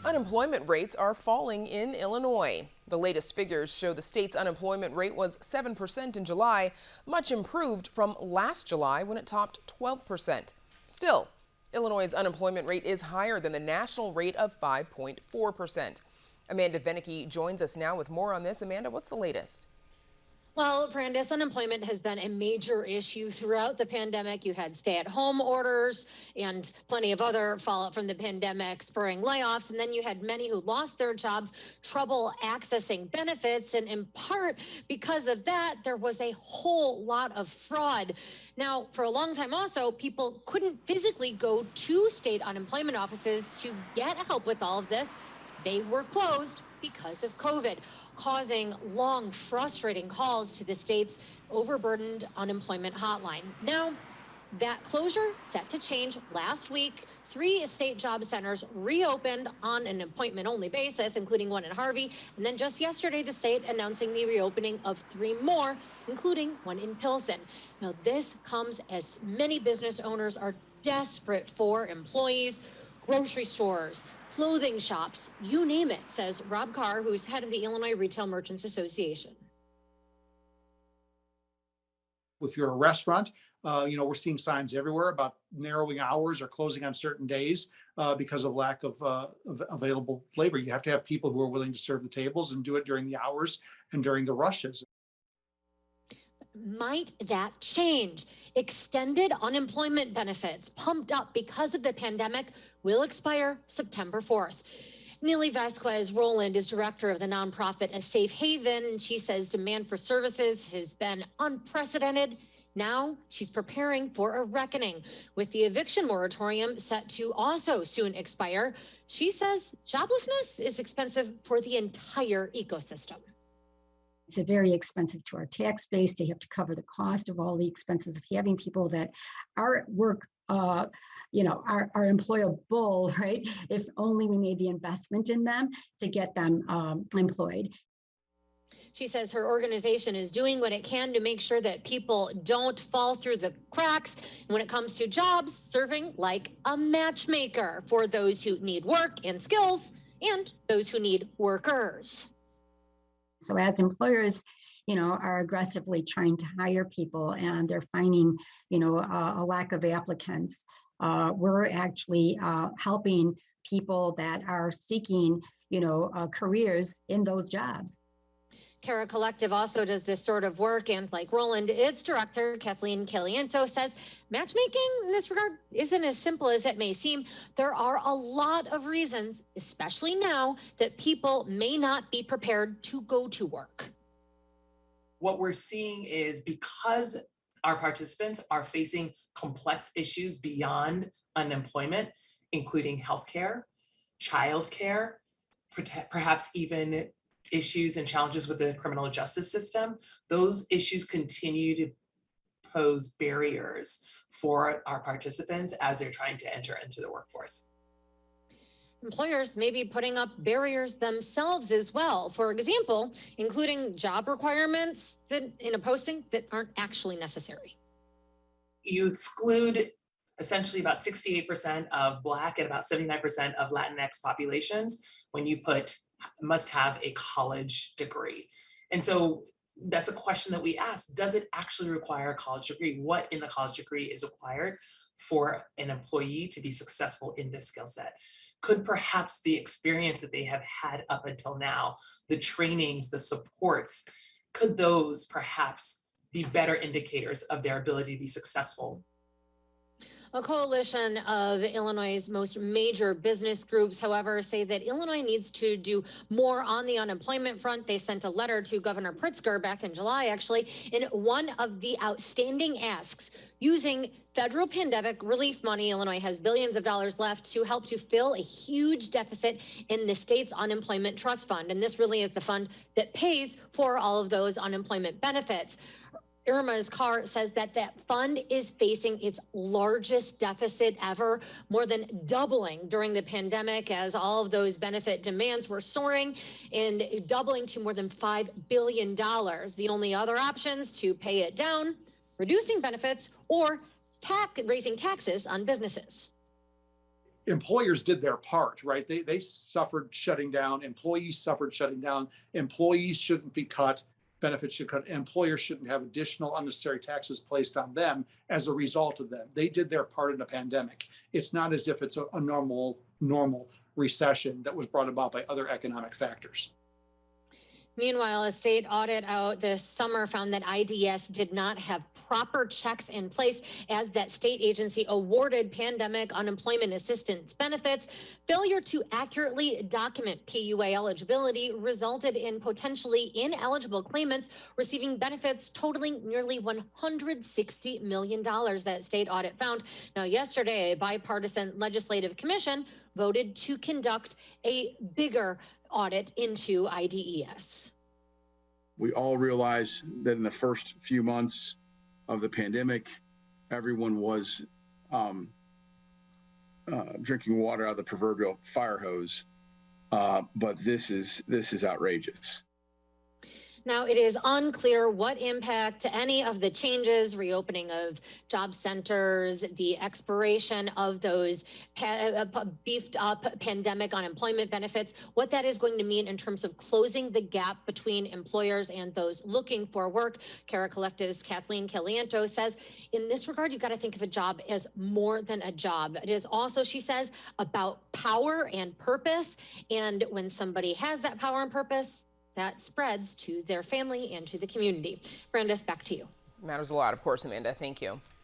Unemployment rates are falling in Illinois. The latest figures show the state's unemployment rate was 7% in July, much improved from last July when it topped 12%. Still, Illinois' unemployment rate is higher than the national rate of 5.4%. Amanda Venicky joins us now with more on this. Amanda, what's the latest? Well, Brandis, unemployment has been a major issue throughout the pandemic. You had stay-at-home orders and plenty of other fallout from the pandemic, spurring layoffs. And then you had many who lost their jobs, trouble accessing benefits. And in part because of that, there was a whole lot of fraud. Now, for a long time also, people couldn't physically go to state unemployment offices to get help with all of this. They were closed because of COVID, causing long, frustrating calls to the state's overburdened unemployment hotline. Now, that closure set to change last week. 3 state job centers reopened on an appointment-only basis, including one in Harvey. And then just yesterday, the state announcing the reopening of 3 more, including one in Pilsen. Now, this comes as many business owners are desperate for employees. Grocery stores, clothing shops, you name it, says Rob Carr, who's head of the Illinois Retail Merchants Association. If you're a restaurant, we're seeing signs everywhere about narrowing hours or closing on certain days because of lack of available labor. You have to have people who are willing to serve the tables and do it during the hours and during the rushes. Might that change? Extended unemployment benefits pumped up because of the pandemic will expire September 4th. Neely Vasquez Rowland is director of the nonprofit A Safe Haven, and she says demand for services has been unprecedented. Now she's preparing for a reckoning. With the eviction moratorium set to also soon expire, she says joblessness is expensive for the entire ecosystem. It's very expensive to our tax base to have to cover the cost of all the expenses of having people that are at work, are employable, right? If only we made the investment in them to get them employed. She says her organization is doing what it can to make sure that people don't fall through the cracks. And when it comes to jobs, serving like a matchmaker for those who need work and skills and those who need workers. So as employers, are aggressively trying to hire people and they're finding, a lack of applicants, we're actually helping people that are seeking, careers in those jobs. Cara Collective also does this sort of work, and like Roland, its director, Kathleen Caliento, says matchmaking in this regard isn't as simple as it may seem. There are a lot of reasons, especially now, that people may not be prepared to go to work. What we're seeing is because our participants are facing complex issues beyond unemployment, including healthcare, childcare, perhaps even issues and challenges with the criminal justice system, those issues continue to pose barriers for our participants as they're trying to enter into the workforce. Employers may be putting up barriers themselves as well. For example, including job requirements in a posting that aren't actually necessary. You exclude essentially about 68% of Black and about 79% of Latinx populations when you put must have a college degree. And so that's a question that we ask. Does it actually require a college degree? What in the college degree is required for an employee to be successful in this skill set? Could perhaps the experience that they have had up until now, the trainings, the supports, could those perhaps be better indicators of their ability to be successful? A coalition of Illinois' most major business groups, however, say that Illinois needs to do more on the unemployment front. They sent a letter to Governor Pritzker back in July, actually, in one of the outstanding asks. Using federal pandemic relief money, Illinois has billions of dollars left to help to fill a huge deficit in the state's unemployment trust fund. And this really is the fund that pays for all of those unemployment benefits. Irma's Carr says that fund is facing its largest deficit ever, more than doubling during the pandemic as all of those benefit demands were soaring and doubling to more than $5 billion. The only other options to pay it down, reducing benefits or raising taxes on businesses. employers did their part, right? They suffered shutting down. Employees suffered shutting down. Employees shouldn't be cut. Benefits should cut. Employers shouldn't have additional unnecessary taxes placed on them as a result of them. They did their part in a pandemic. It's not as if it's a normal recession that was brought about by other economic factors. Meanwhile, a state audit out this summer found that IDS did not have proper checks in place as that state agency awarded pandemic unemployment assistance benefits. Failure to accurately document PUA eligibility resulted in potentially ineligible claimants receiving benefits totaling nearly $160 million, that state audit found. Now, yesterday, a bipartisan legislative commission voted to conduct a bigger audit into IDES. We all realize that in the first few months of the pandemic, everyone was drinking water out of the proverbial fire hose. But this is outrageous. Now, it is unclear what impact any of the changes, reopening of job centers, the expiration of those beefed up pandemic unemployment benefits, what that is going to mean in terms of closing the gap between employers and those looking for work. CARA collectivist Kathleen Caliento says, in this regard, you've got to think of a job as more than a job. It is also, she says, about power and purpose. And when somebody has that power and purpose, that spreads to their family and to the community. Brandis, back to you. Matters a lot, of course, Amanda. Thank you.